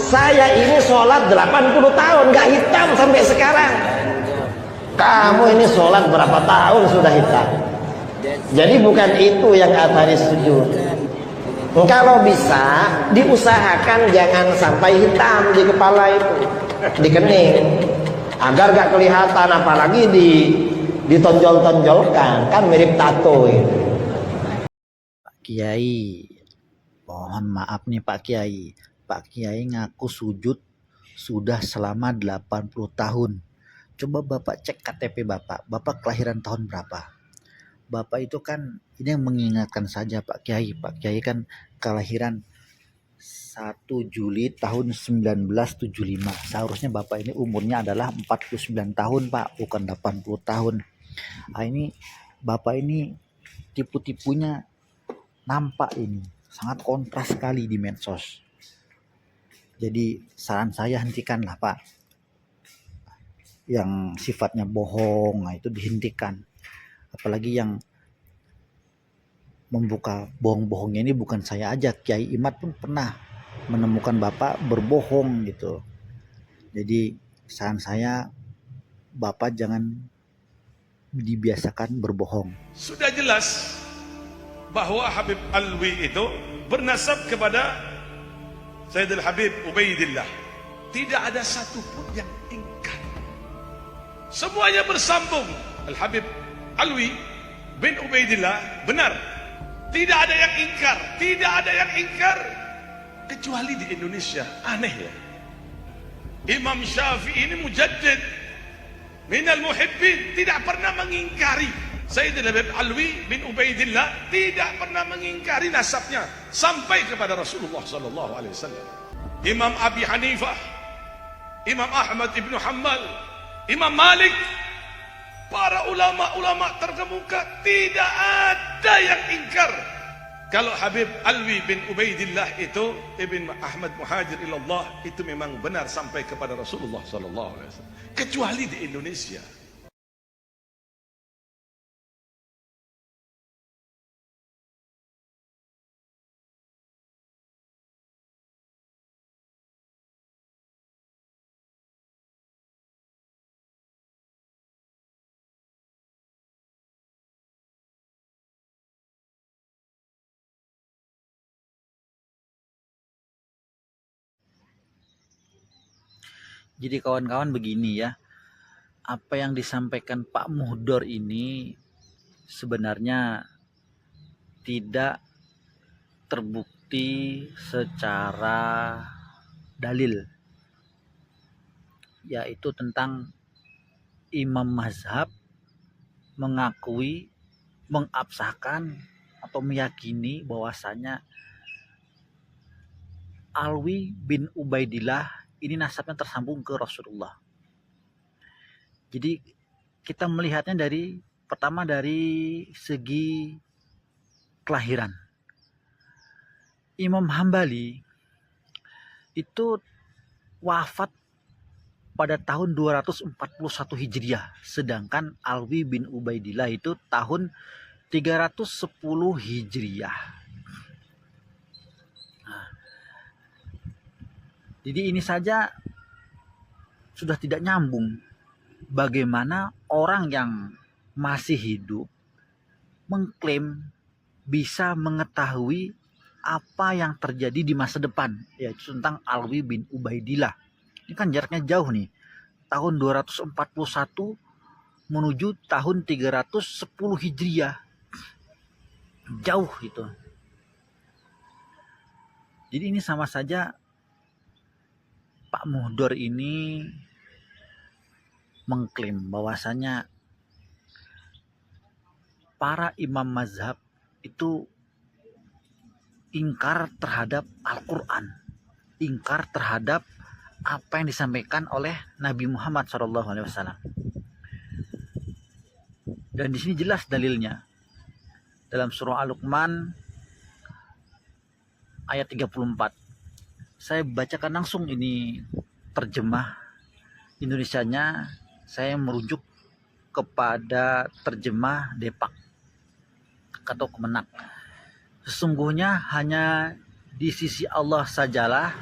Saya ini sholat 80 tahun gak hitam sampai sekarang. Kamu ini sholat berapa tahun sudah hitam? Jadi bukan itu yang Athari sujud. Kalau bisa diusahakan jangan sampai hitam di kepala itu, di kening, agar gak kelihatan, apalagi ditonjol-tonjolkan, kan mirip tato itu. Pak Kiai, mohon maaf nih Pak Kiai. Pak Kiai ngaku sujud sudah selama 80 tahun. Coba Bapak cek KTP Bapak. Bapak kelahiran tahun berapa? Bapak itu kan, ini yang mengingatkan saja Pak Kiai. Pak Kiai kan kelahiran 1 Juli tahun 1975. Seharusnya Bapak ini umurnya adalah 49 tahun Pak, bukan 80 tahun. Nah, ini Bapak ini tipu-tipunya nampak ini. Sangat kontras sekali di medsos. Jadi saran saya hentikanlah Pak. Yang sifatnya bohong, nah itu dihentikan. Apalagi yang membuka bohong-bohongnya ini bukan saya aja, Kiai Imad pun pernah menemukan Bapak berbohong gitu. Jadi saran saya, Bapak jangan dibiasakan berbohong. Sudah jelas bahwa Habib Alwi itu bernasab kepada Sayyidul Habib Ubaidillah. Tidak ada satupun yang ingkar. Semuanya bersambung. Al-Habib Alwi bin Ubaidillah benar. Tidak ada yang ingkar. Tidak ada yang ingkar. Kecuali di Indonesia. Aneh ya. Imam Syafi'i ini mujaddid minal muhibbin, tidak pernah mengingkari Sayyidina Habib Alwi bin Ubaidillah, tidak pernah mengingkari nasabnya sampai kepada Rasulullah sallallahu alaihi wasallam. Imam Abi Hanifah, Imam Ahmad ibnu Hanbal, Imam Malik, para ulama-ulama terkemuka, tidak ada yang ingkar kalau Habib Alwi bin Ubaidillah itu Ibn Ahmad Muhajir ilallah itu memang benar sampai kepada Rasulullah sallallahu alaihi wasallam, kecuali di Indonesia. Jadi kawan-kawan begini ya, apa yang disampaikan Pak Muhdor ini sebenarnya tidak terbukti secara dalil, yaitu tentang imam mazhab mengakui, mengabsahkan atau meyakini bahwasanya Alwi bin Ubaidillah ini nasabnya tersambung ke Rasulullah. Jadi kita melihatnya pertama dari segi kelahiran. Imam Hambali itu wafat pada tahun 241 Hijriah, sedangkan Alwi bin Ubaidillah itu tahun 310 Hijriah. Nah, jadi ini saja sudah tidak nyambung. Bagaimana orang yang masih hidup mengklaim bisa mengetahui apa yang terjadi di masa depan, yaitu tentang Alwi bin Ubaidillah. Ini kan jaraknya jauh nih, tahun 241 menuju tahun 310 Hijriah, jauh itu. Jadi ini sama saja Pak Muhdor ini mengklaim bahwasanya para imam mazhab itu ingkar terhadap Al-Quran, ingkar terhadap apa yang disampaikan oleh Nabi Muhammad SAW. Dan di sini jelas dalilnya dalam surah Al-Luqman ayat 34. Saya bacakan langsung ini terjemah Indonesianya. Saya merujuk kepada terjemah Depak atau Kemenak. Sesungguhnya hanya di sisi Allah sajalah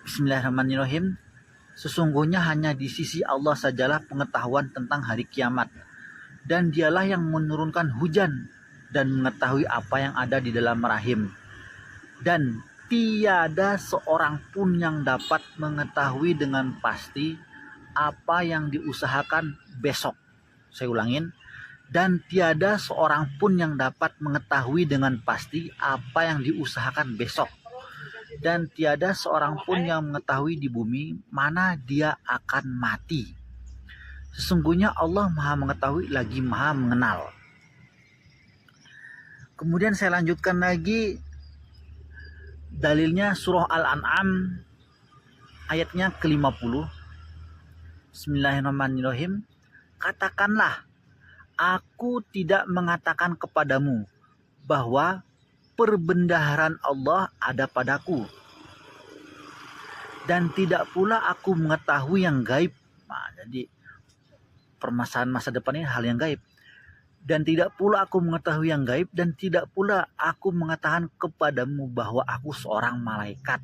Bismillahirrahmanirrahim. Sesungguhnya hanya di sisi Allah sajalah pengetahuan tentang hari kiamat, dan dialah yang menurunkan hujan dan mengetahui apa yang ada di dalam rahim. Dan tiada seorang pun yang dapat mengetahui dengan pasti apa yang diusahakan besok. Saya ulangin. Dan tiada seorang pun yang dapat mengetahui dengan pasti apa yang diusahakan besok. Dan tiada seorang pun yang mengetahui di bumi mana dia akan mati. Sesungguhnya Allah Maha mengetahui lagi Maha mengenal. Kemudian saya lanjutkan lagi dalilnya surah Al-An'am ayatnya ke-50. Bismillahirrahmanirrahim. Katakanlah, aku tidak mengatakan kepadamu bahwa perbendaharaan Allah ada padaku, dan tidak pula aku mengetahui yang gaib. Nah, jadi permasalahan masa depan ini hal yang gaib. Dan tidak pula aku mengetahui yang gaib, dan tidak pula aku mengatakan kepadamu bahwa aku seorang malaikat.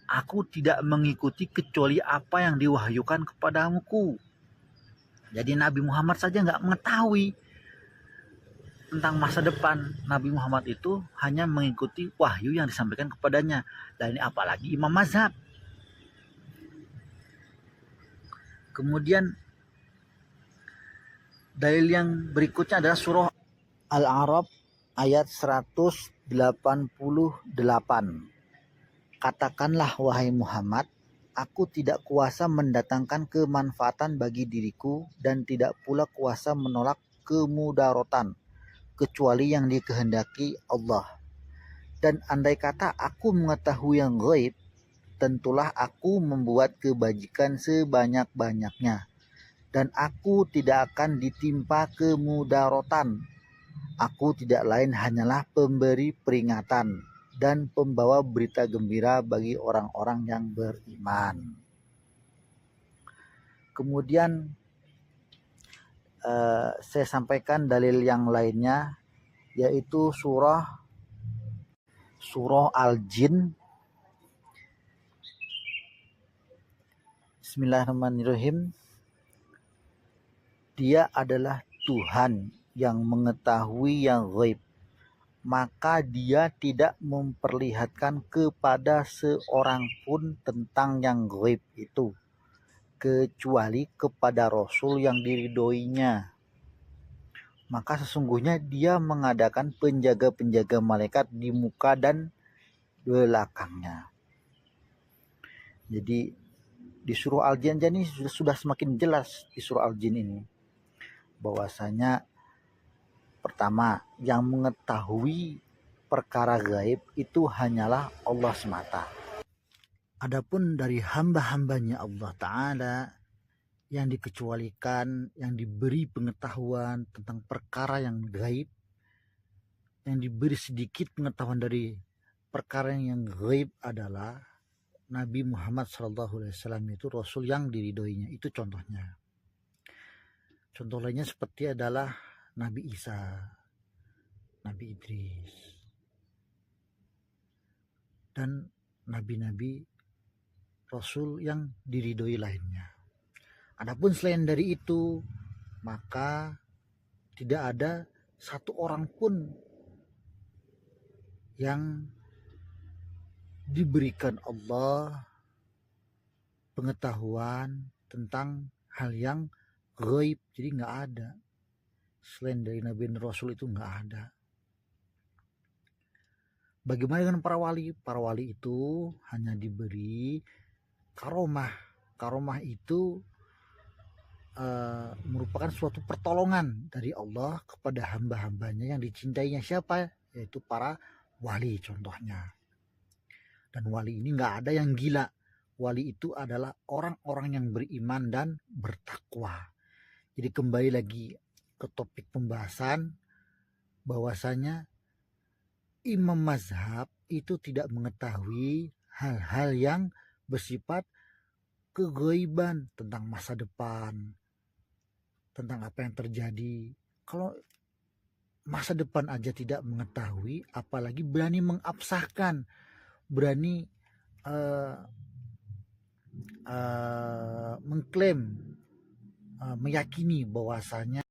Aku tidak mengikuti kecuali apa yang diwahyukan kepadamuku. Jadi Nabi Muhammad saja nggak mengetahui tentang masa depan. Nabi Muhammad itu hanya mengikuti wahyu yang disampaikan kepadanya. Dan ini apalagi imam mazhab. Kemudian dalil yang berikutnya adalah surah Al-A'raf ayat 188. Katakanlah wahai Muhammad, aku tidak kuasa mendatangkan kemanfaatan bagi diriku dan tidak pula kuasa menolak kemudaratan kecuali yang dikehendaki Allah. Dan andai kata aku mengetahui yang gaib, tentulah aku membuat kebajikan sebanyak-banyaknya, dan aku tidak akan ditimpa kemudaratan. Aku tidak lain hanyalah pemberi peringatan dan pembawa berita gembira bagi orang-orang yang beriman. Kemudian saya sampaikan dalil yang lainnya, yaitu surah Al-Jin. Bismillahirrahmanirrahim. Dia adalah Tuhan yang mengetahui yang gaib, maka dia tidak memperlihatkan kepada seorang pun tentang yang gaib itu, kecuali kepada Rasul yang diridhoinya. Maka sesungguhnya dia mengadakan penjaga-penjaga malaikat di muka dan belakangnya. Jadi di surah Al-Jin ini sudah semakin jelas di surah Al-Jin ini bahwasanya pertama, yang mengetahui perkara gaib itu hanyalah Allah semata. Adapun dari hamba-hambanya Allah Ta'ala yang dikecualikan, yang diberi pengetahuan tentang perkara yang gaib, yang diberi sedikit pengetahuan dari perkara yang gaib adalah Nabi Muhammad SAW itu Rasul yang diridhoinya. Itu contohnya. Contoh lainnya seperti adalah Nabi Isa, Nabi Idris, dan nabi-nabi Rasul yang diridhoi lainnya. Adapun selain dari itu, maka tidak ada satu orang pun yang diberikan Allah pengetahuan tentang hal yang gaib. Jadi nggak ada. Selain dari Nabi dan Rasul itu nggak ada. Bagaimana dengan para wali? Para wali itu hanya diberi karomah. Karomah itu merupakan suatu pertolongan dari Allah kepada hamba-hambanya yang dicintainya. Siapa? Yaitu para wali contohnya. Dan wali ini nggak ada yang gila. Wali itu adalah orang-orang yang beriman dan bertakwa. Jadi kembali lagi ke topik pembahasan bahwasanya imam mazhab itu tidak mengetahui hal-hal yang bersifat kegaiban tentang masa depan, tentang apa yang terjadi. Kalau masa depan aja tidak mengetahui, apalagi berani mengabsahkan, berani mengklaim, meyakini bahwasanya